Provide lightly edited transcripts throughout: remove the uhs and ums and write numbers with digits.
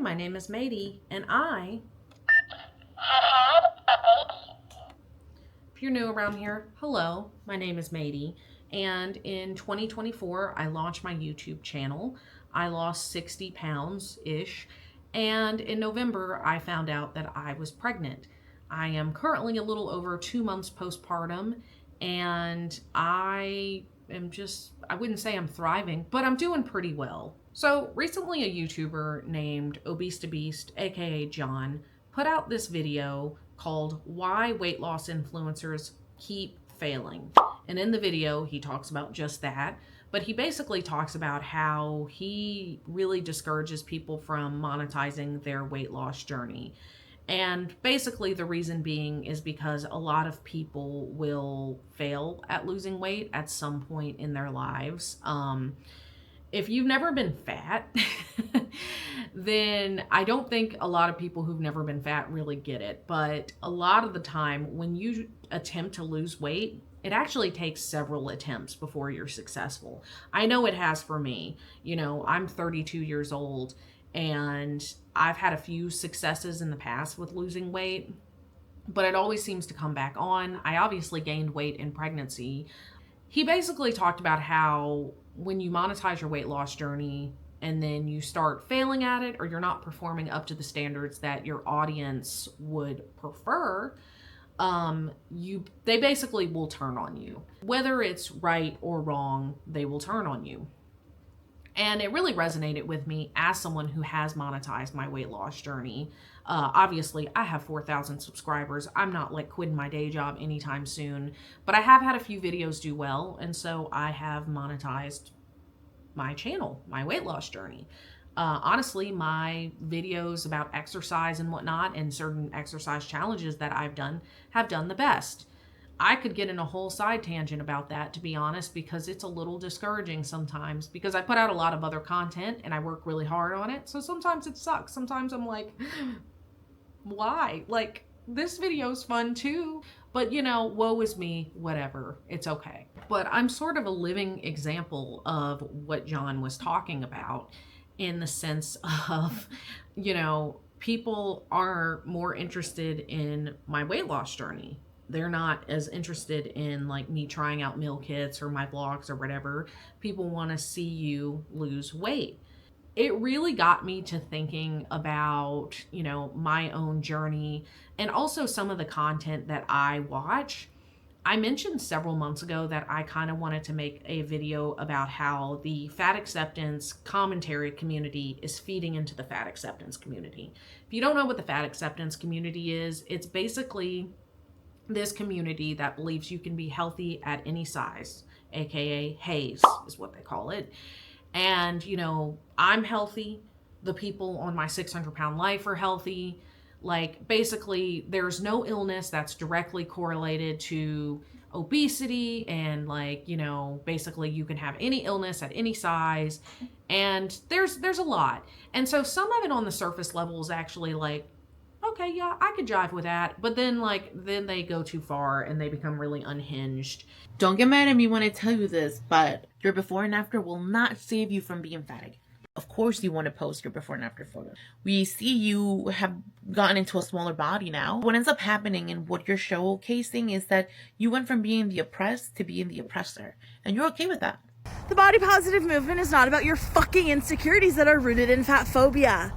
my name is Maddie, and I if you're new around here, hello, my name is Maddie, and in 2024, I launched my YouTube channel. I lost 60 pounds-ish, and in November, I found out that I was pregnant. I am currently a little over 2 months postpartum, and I wouldn't say I'm thriving, but I'm doing pretty well. So recently a YouTuber named Obese to Beast, aka John, put out this video called Why Weight Loss Influencers Keep Failing. And in the video, he talks about just that, but he basically talks about how he really discourages people from monetizing their weight loss journey. And basically the reason being is because a lot of people will fail at losing weight at some point in their lives. If you've never been fat, then I don't think a lot of people who've never been fat really get it. But a lot of the time when you attempt to lose weight, it actually takes several attempts before you're successful. I know it has for me. You know, I'm 32 years old and I've had a few successes in the past with losing weight, but it always seems to come back on. I obviously gained weight in pregnancy. He basically talked about how when you monetize your weight loss journey and then you start failing at it, or you're not performing up to the standards that your audience would prefer, they basically will turn on you. Whether it's right or wrong, they will turn on you. And it really resonated with me as someone who has monetized my weight loss journey. Obviously, I have 4,000 subscribers. I'm not like quitting my day job anytime soon, but I have had a few videos do well. And so I have monetized my channel, my weight loss journey. Honestly, my videos about exercise and whatnot and certain exercise challenges that I've done have done the best. I could get in a whole side tangent about that, to be honest, because it's a little discouraging sometimes because I put out a lot of other content and I work really hard on it. So sometimes it sucks. Sometimes I'm like, why? Like, this video's fun too, but you know, woe is me, whatever, it's okay. But I'm sort of a living example of what John was talking about in the sense of, you know, people are more interested in my weight loss journey. They're not as interested in like me trying out meal kits or my vlogs or whatever. People want to see you lose weight. It really got me to thinking about, you know, my own journey and also some of the content that I watch. I mentioned several months ago that I kind of wanted to make a video about how the fat acceptance commentary community is feeding into the fat acceptance community. If you don't know what the fat acceptance community is, it's basically this community that believes you can be healthy at any size, aka haze is what they call it. And you know, I'm healthy, the people on my 600-pound life are healthy. Like, basically there's no illness that's directly correlated to obesity, and like, you know, basically you can have any illness at any size, and there's a lot. And so some of it on the surface level is actually like, okay, yeah, I could jive with that. But then they go too far and they become really unhinged. Don't get mad at me when I tell you this, but your before and after will not save you from being fat again. Of course you want to post your before and after photo. We see you have gotten into a smaller body now. What ends up happening and what you're showcasing is that you went from being the oppressed to being the oppressor. And you're okay with that. The body positive movement is not about your fucking insecurities that are rooted in fat phobia.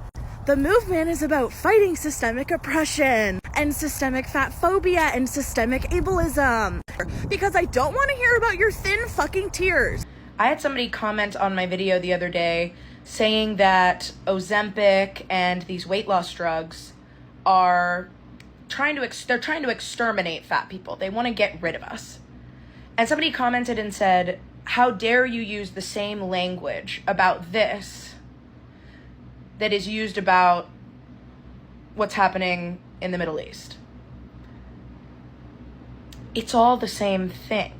The movement is about fighting systemic oppression and systemic fat phobia and systemic ableism. Because I don't want to hear about your thin fucking tears. I had somebody comment on my video the other day saying that Ozempic and these weight loss drugs are trying to exterminate fat people. They want to get rid of us. And somebody commented and said, "How dare you use the same language about this that is used about what's happening in the Middle East?" It's all the same thing.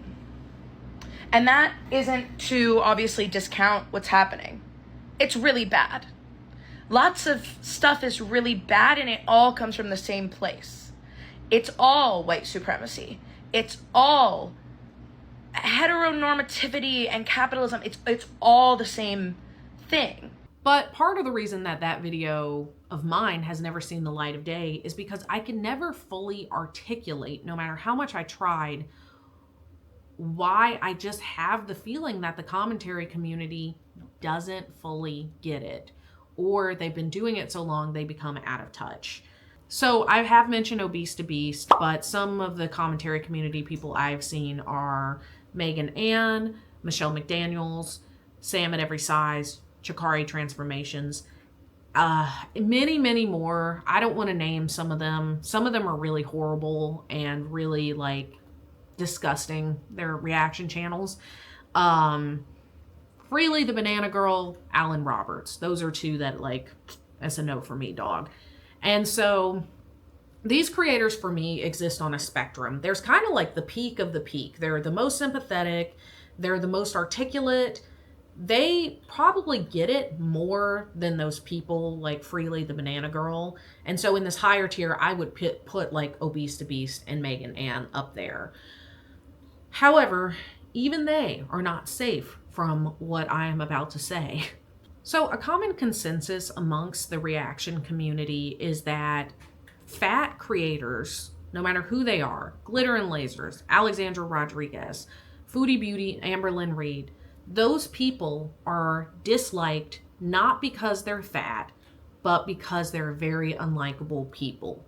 And that isn't to obviously discount what's happening. It's really bad. Lots of stuff is really bad, and it all comes from the same place. It's all white supremacy. It's all heteronormativity and capitalism. It's all the same thing. But part of the reason that that video of mine has never seen the light of day is because I can never fully articulate, no matter how much I tried, why I just have the feeling that the commentary community doesn't fully get it, or they've been doing it so long they become out of touch. So I have mentioned Obese to Beast, but some of the commentary community people I've seen are Megan Ann, Michelle McDaniels, Sam at Every Size, Chikari Transformations, many, many more. I don't want to name some of them. Some of them are really horrible and really like disgusting, their reaction channels. Freely the Banana Girl, Alan Roberts. Those are two that like, that's a no for me, dog. And so these creators for me exist on a spectrum. There's kind of like the peak of the peak. They're the most sympathetic. They're the most articulate. They probably get it more than those people like Freely the Banana Girl. And so in this higher tier, I would put like Obese to Beast and Megan Ann up there. However, even they are not safe from what I am about to say. So a common consensus amongst the reaction community is that fat creators, no matter who they are, Glitter and Lasers, Alexandra Rodriguez, Foodie Beauty, Amberlynn Reed, those people are disliked not because they're fat, but because they're very unlikable people.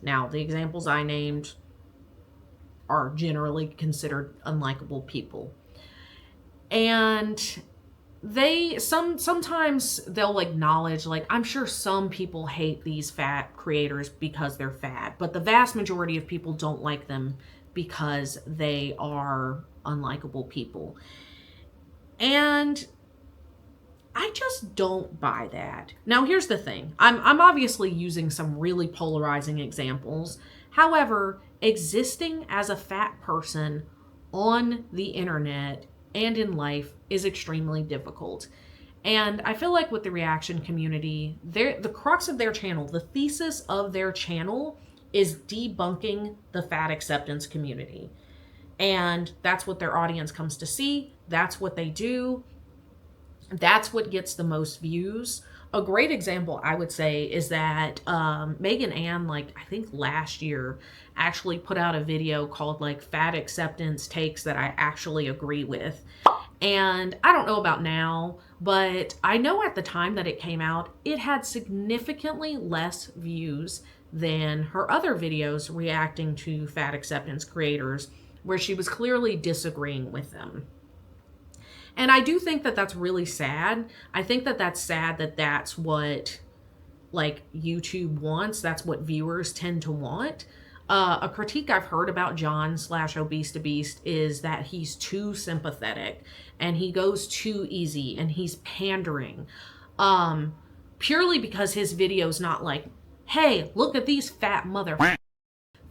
Now, the examples I named are generally considered unlikable people. And sometimes they'll acknowledge, like, I'm sure some people hate these fat creators because they're fat, but the vast majority of people don't like them because they are unlikable people. And I just don't buy that. Now, here's the thing. I'm obviously using some really polarizing examples. However, existing as a fat person on the internet and in life is extremely difficult. And I feel like with the reaction community, the crux of their channel, the thesis of their channel is debunking the fat acceptance community. And that's what their audience comes to see. That's what they do. That's what gets the most views. A great example, I would say, is that Megan Ann, like, I think last year, actually put out a video called, like, Fat Acceptance Takes That I Actually Agree With. And I don't know about now, but I know at the time that it came out, it had significantly less views than her other videos reacting to fat acceptance creators, where she was clearly disagreeing with them. And I do think that that's really sad. I think that that's sad that that's what, like, YouTube wants. That's what viewers tend to want. A critique I've heard about John / Obese to Beast is that he's too sympathetic and he goes too easy and he's pandering. Purely because his video's not like, hey, look at these fat mother...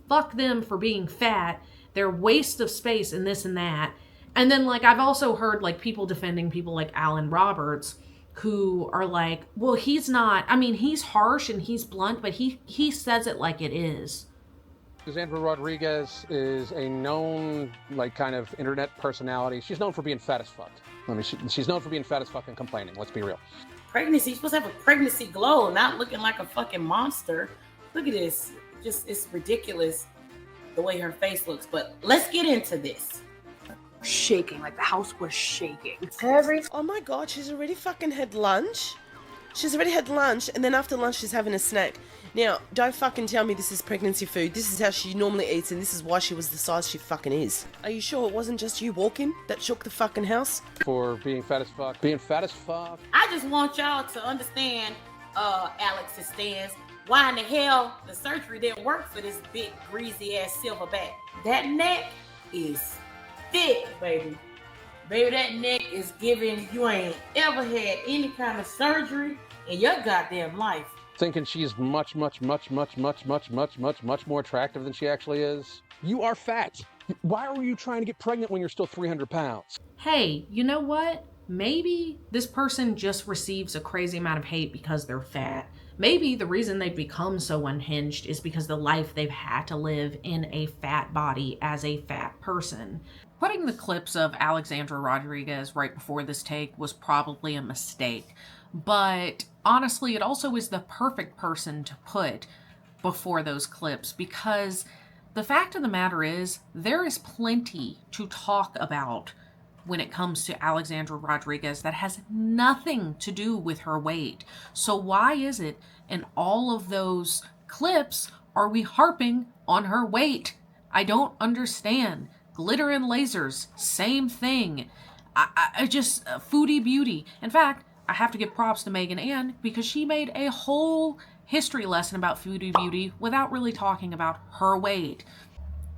Fuck them for being fat. They're waste of space and this and that. And then, like, I've also heard, like, people defending people like Alan Roberts who are like, well, he's not, I mean, he's harsh and he's blunt, but he says it like it is. Alexandra Rodriguez is a known, like, kind of internet personality. She's known for being fat as fuck. She's known for being fat as fuck and complaining. Let's be real. Pregnancy, you're supposed to have a pregnancy glow, not looking like a fucking monster. Look at this. Just, it's ridiculous the way her face looks. But let's get into this. Shaking, like the house was shaking. Oh my god, she's already fucking had lunch? She's already had lunch, and then after lunch she's having a snack. Now, don't fucking tell me this is pregnancy food. This is how she normally eats, and this is why she was the size she fucking is. Are you sure it wasn't just you walking that shook the fucking house? For being fat as fuck. Being fat as fuck. I just want y'all to understand Alex's stance. Why in the hell the surgery didn't work for this big greasy ass silverback? That neck is thick, baby. Baby, that neck is giving, you ain't ever had any kind of surgery in your goddamn life. Thinking she's much more attractive than she actually is. You are fat. Why are you trying to get pregnant when you're still 300 pounds? Hey, you know what? Maybe this person just receives a crazy amount of hate because they're fat. Maybe the reason they've become so unhinged is because the life they've had to live in a fat body as a fat person. Putting the clips of Alexandra Rodriguez right before this take was probably a mistake. But honestly, it also is the perfect person to put before those clips, because the fact of the matter is there is plenty to talk about when it comes to Alexandra Rodriguez that has nothing to do with her weight. So why is it in all of those clips are we harping on her weight? I don't understand. Glitter and lasers, same thing. I just, foodie beauty. In fact, I have to give props to Megan Ann because she made a whole history lesson about foodie beauty without really talking about her weight.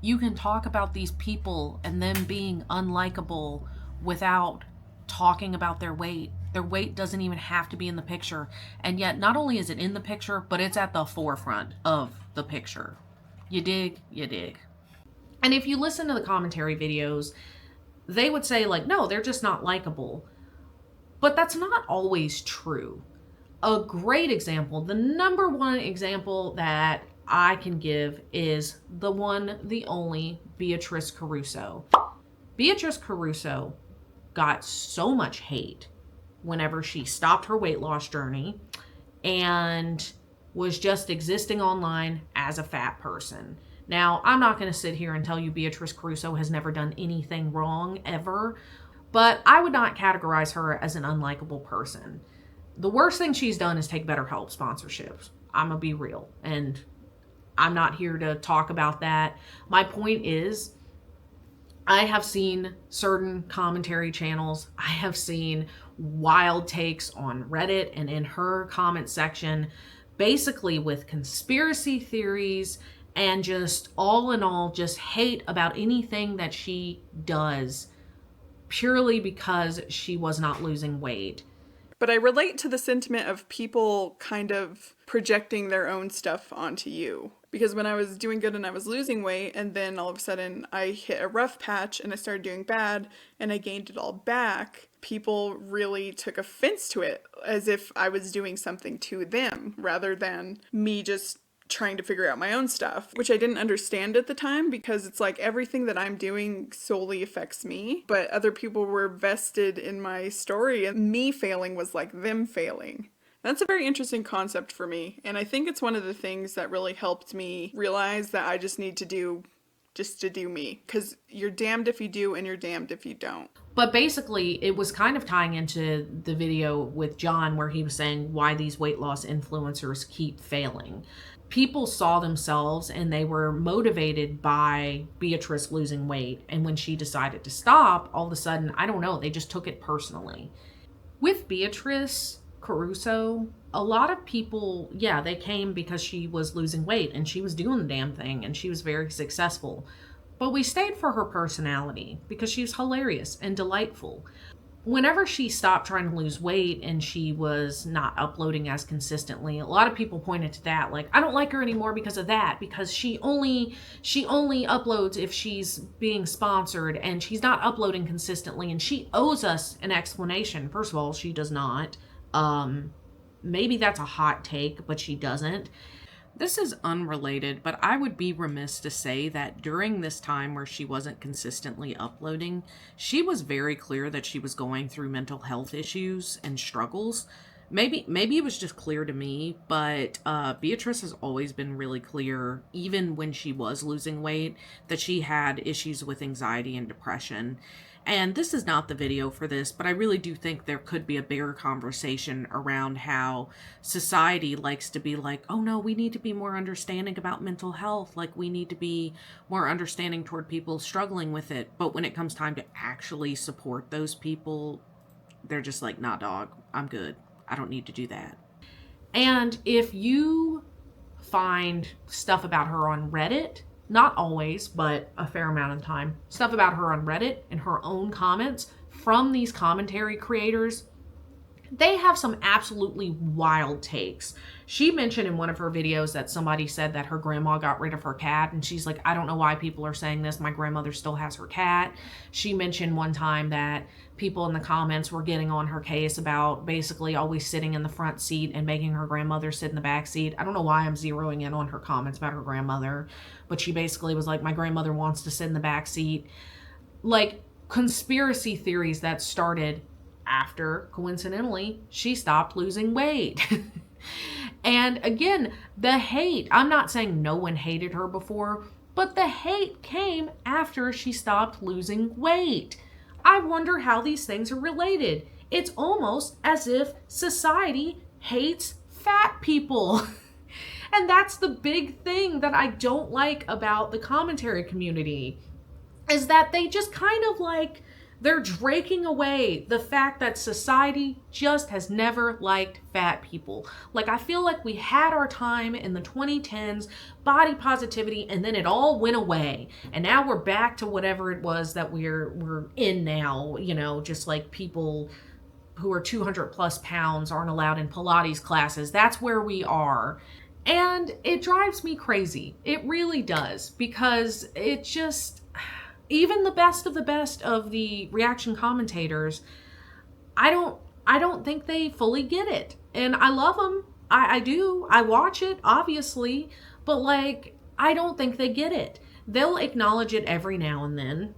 You can talk about these people and them being unlikable without talking about their weight. Their weight doesn't even have to be in the picture. And yet, not only is it in the picture, but it's at the forefront of the picture. You dig? You dig. And if you listen to the commentary videos, they would say, like, no, they're just not likable. But that's not always true. A great example, the number one example that I can give is the one, the only Beatrice Caruso. Beatrice Caruso got so much hate whenever she stopped her weight loss journey and was just existing online as a fat person. Now, I'm not going to sit here and tell you Beatrice Caruso has never done anything wrong ever, but I would not categorize her as an unlikable person. The worst thing she's done is take BetterHelp sponsorships. I'm going to be real, and I'm not here to talk about that. My point is, I have seen certain commentary channels. I have seen wild takes on Reddit and in her comment section, basically with conspiracy theories and just all in all, just hate about anything that she does purely because she was not losing weight. But I relate to the sentiment of people kind of projecting their own stuff onto you. Because when I was doing good and I was losing weight, and then all of a sudden I hit a rough patch and I started doing bad and I gained it all back, people really took offense to it as if I was doing something to them rather than me just trying to figure out my own stuff, which I didn't understand at the time because it's like everything that I'm doing solely affects me, but other people were vested in my story and me failing was like them failing. That's a very interesting concept for me, and I think it's one of the things that really helped me realize that I just need to do me, because you're damned if you do and you're damned if you don't. But basically, it was kind of tying into the video with John where he was saying why these weight loss influencers keep failing. People saw themselves and they were motivated by Beatrice losing weight, and when she decided to stop, all of a sudden, I don't know, they just took it personally. With Beatrice Caruso, a lot of people, yeah, they came because she was losing weight and she was doing the damn thing and she was very successful. But we stayed for her personality because she was hilarious and delightful. Whenever she stopped trying to lose weight and she was not uploading as consistently, a lot of people pointed to that, like, I don't like her anymore because of that, because she only uploads if she's being sponsored and she's not uploading consistently and she owes us an explanation. First of all, she does not. Maybe that's a hot take, but she doesn't. This is unrelated, but I would be remiss to say that during this time where she wasn't consistently uploading, she was very clear that she was going through mental health issues and struggles. Maybe it was just clear to me, but Beatrice has always been really clear, even when she was losing weight, that she had issues with anxiety and depression. And this is not the video for this, but I really do think there could be a bigger conversation around how society likes to be like, oh no, we need to be more understanding about mental health. Like, we need to be more understanding toward people struggling with it. But when it comes time to actually support those people, they're just like, nah, dog, I'm good. I don't need to do that. And if you find stuff about her on Reddit, not always, but a fair amount of time, stuff about her on Reddit and her own comments from these commentary creators, they have some absolutely wild takes. She mentioned in one of her videos that somebody said that her grandma got rid of her cat, and she's like, I don't know why people are saying this. My grandmother still has her cat. She mentioned one time that people in the comments were getting on her case about basically always sitting in the front seat and making her grandmother sit in the back seat. I don't know why I'm zeroing in on her comments about her grandmother, but she basically was like, my grandmother wants to sit in the back seat. Like, conspiracy theories that started after, coincidentally, she stopped losing weight. And again, the hate, I'm not saying no one hated her before, but the hate came after she stopped losing weight. I wonder how these things are related. It's almost as if society hates fat people. And that's the big thing that I don't like about the commentary community, is that they just kind of like, they're draking away the fact that society just has never liked fat people. Like, I feel like we had our time in the 2010s, body positivity, and then it all went away. And now we're back to whatever it was that we're in now, you know, just like people who are 200 plus pounds aren't allowed in Pilates classes. That's where we are. And it drives me crazy. It really does, because it just, even the best of the reaction commentators, I don't think they fully get it. And I love them. I do. I watch it, obviously, but like, I don't think they get it. They'll acknowledge it every now and then,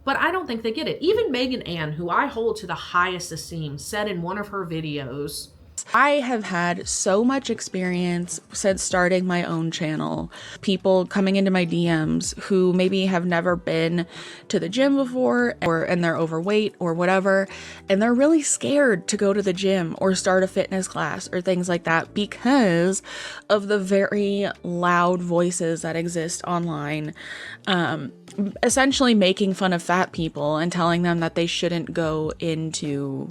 but I don't think they get it. Even Megan Ann, who I hold to the highest esteem, said in one of her videos, I have had so much experience since starting my own channel. People coming into my DMs who maybe have never been to the gym before, and they're overweight or whatever, and they're really scared to go to the gym or start a fitness class or things like that because of the very loud voices that exist online, essentially making fun of fat people and telling them that they shouldn't go into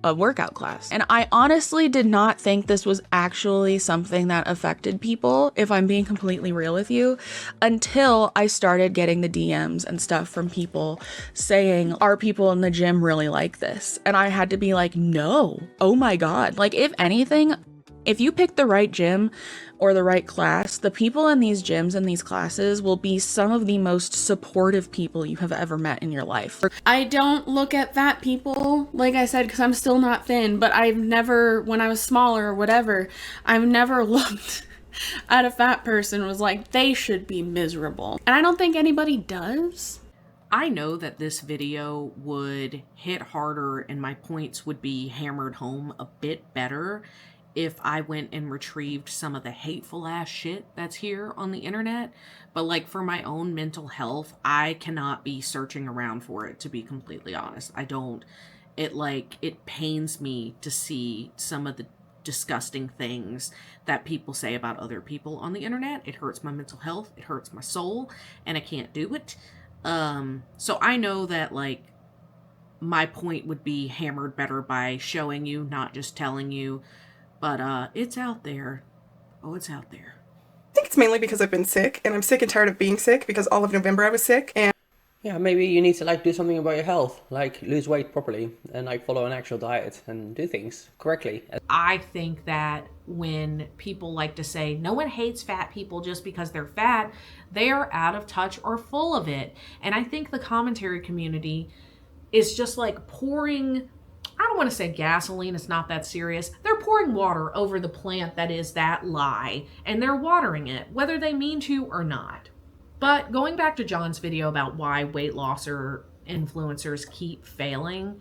a workout class. And I honestly did not think this was actually something that affected people, if I'm being completely real with you, until I started getting the DMs and stuff from people saying, are people in the gym really like this? And I had to be like, no, oh my God. Like, if anything, if you pick the right gym or the right class, the people in these gyms and these classes will be some of the most supportive people you have ever met in your life. I don't look at fat people, like I said, because I'm still not thin, but I've never, when I was smaller or whatever, I've never looked at a fat person and was like, they should be miserable. And I don't think anybody does. I know that this video would hit harder and my points would be hammered home a bit better if I went and retrieved some of the hateful ass shit that's here on the internet. But like, for my own mental health, I cannot be searching around for it, to be completely honest. I don't. It pains me to see some of the disgusting things that people say about other people on the internet. It hurts my mental health, it hurts my soul, and I can't do it. So I know that like, my point would be hammered better by showing you, not just telling you. But it's out there. Oh, it's out there. I think it's mainly because I've been sick, and I'm sick and tired of being sick, because all of November I was sick. And yeah, maybe you need to like do something about your health, like lose weight properly and like follow an actual diet and do things correctly. I think that when people like to say no one hates fat people just because they're fat, they are out of touch or full of it. And I think the commentary community is just like pouring, I don't want to say gasoline, it's not that serious. They're pouring water over the plant that is that lie, and they're watering it, whether they mean to or not. But going back to John's video about why weight loss or influencers keep failing,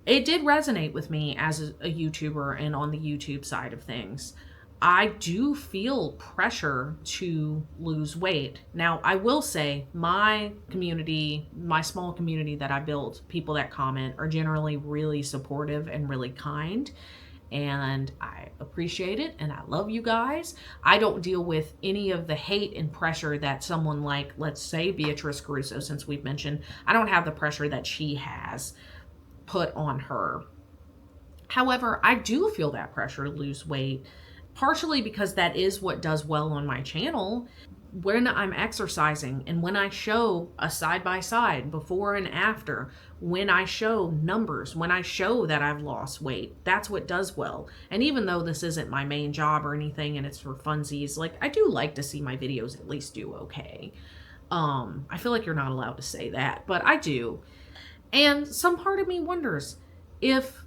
it did resonate with me as a YouTuber and on the YouTube side of things. I do feel pressure to lose weight. Now, I will say my community, my small community that I built, people that comment are generally really supportive and really kind. And I appreciate it and I love you guys. I don't deal with any of the hate and pressure that someone like, let's say Beatrice Caruso, since we've mentioned, I don't have the pressure that she has put on her. However, I do feel that pressure to lose weight, partially because that is what does well on my channel. When I'm exercising and when I show a side-by-side before and after, when I show numbers, when I show that I've lost weight, that's what does well. And even though this isn't my main job or anything and it's for funsies, like, I do like to see my videos at least do okay. I feel like you're not allowed to say that, but I do. And some part of me wonders if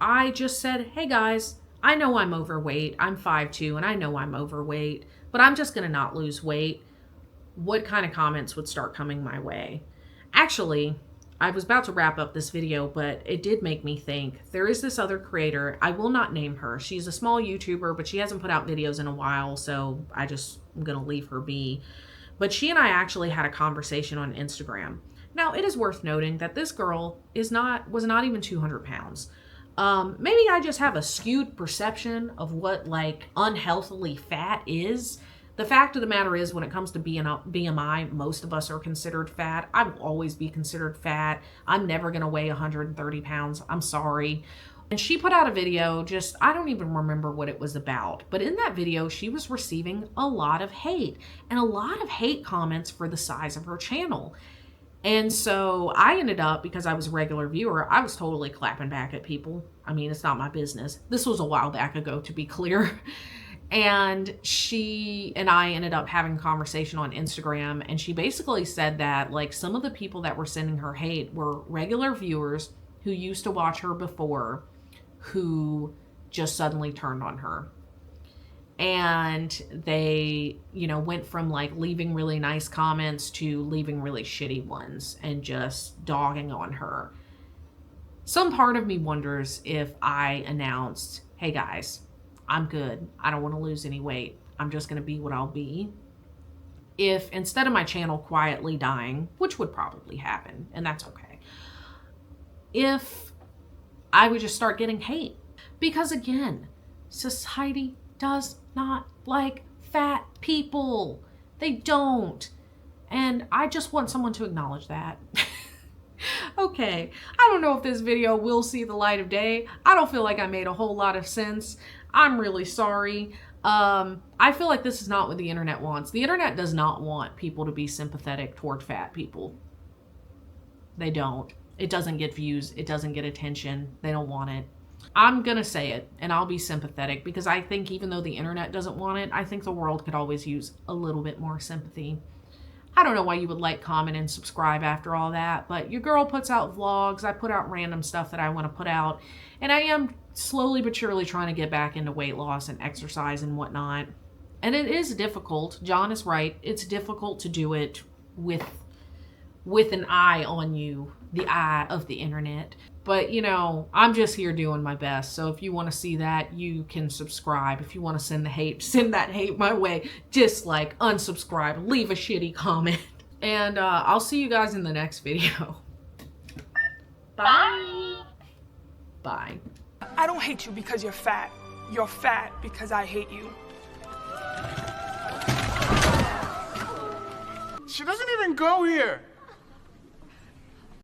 I just said, hey guys, I know I'm overweight, I'm 5'2", and I know I'm overweight, but I'm just gonna not lose weight, what kind of comments would start coming my way? Actually, I was about to wrap up this video, but it did make me think. There is this other creator. I will not name her. She's a small YouTuber, but she hasn't put out videos in a while, so I'm going to leave her be. But she and I actually had a conversation on Instagram. Now, it is worth noting that this girl was not even 200 pounds. Maybe I just have a skewed perception of what like unhealthily fat is. The fact of the matter is, when it comes to BMI, most of us are considered fat. I will always be considered fat. I'm never going to weigh 130 pounds. I'm sorry. And she put out a video, I don't even remember what it was about. But in that video, she was receiving a lot of hate. And a lot of hate comments for the size of her channel. And so I ended up, because I was a regular viewer, I was totally clapping back at people. I mean, it's not my business. This was a while back ago, to be clear. And she and I ended up having a conversation on Instagram, and she basically said that like some of the people that were sending her hate were regular viewers who used to watch her before, who just suddenly turned on her. And they, you know, went from like leaving really nice comments to leaving really shitty ones and just dogging on her. Some part of me wonders if I announced, hey guys, I'm good. I don't want to lose any weight. I'm just going to be what I'll be. If instead of my channel quietly dying, which would probably happen, and that's okay, if I would just start getting hate. Because again, society does not like fat people. They don't. And I just want someone to acknowledge that. Okay, I don't know if this video will see the light of day. I don't feel like I made a whole lot of sense. I'm really sorry. I feel like this is not what the internet wants. The internet does not want people to be sympathetic toward fat people. They don't. It doesn't get views. It doesn't get attention. They don't want it. I'm gonna say it, and I'll be sympathetic, because I think even though the internet doesn't want it, I think the world could always use a little bit more sympathy. I don't know why you would like, comment, and subscribe after all that, but your girl puts out vlogs. I put out random stuff that I want to put out, and I am slowly but surely trying to get back into weight loss and exercise and whatnot. And it is difficult. John is right. It's difficult to do it with an eye on you, the eye of the internet. But, you know, I'm just here doing my best. So if you want to see that, you can subscribe. If you want to send the hate, send that hate my way. Dislike, unsubscribe, leave a shitty comment. And I'll see you guys in the next video. Bye. Bye. I don't hate you because you're fat. You're fat because I hate you. She doesn't even go here.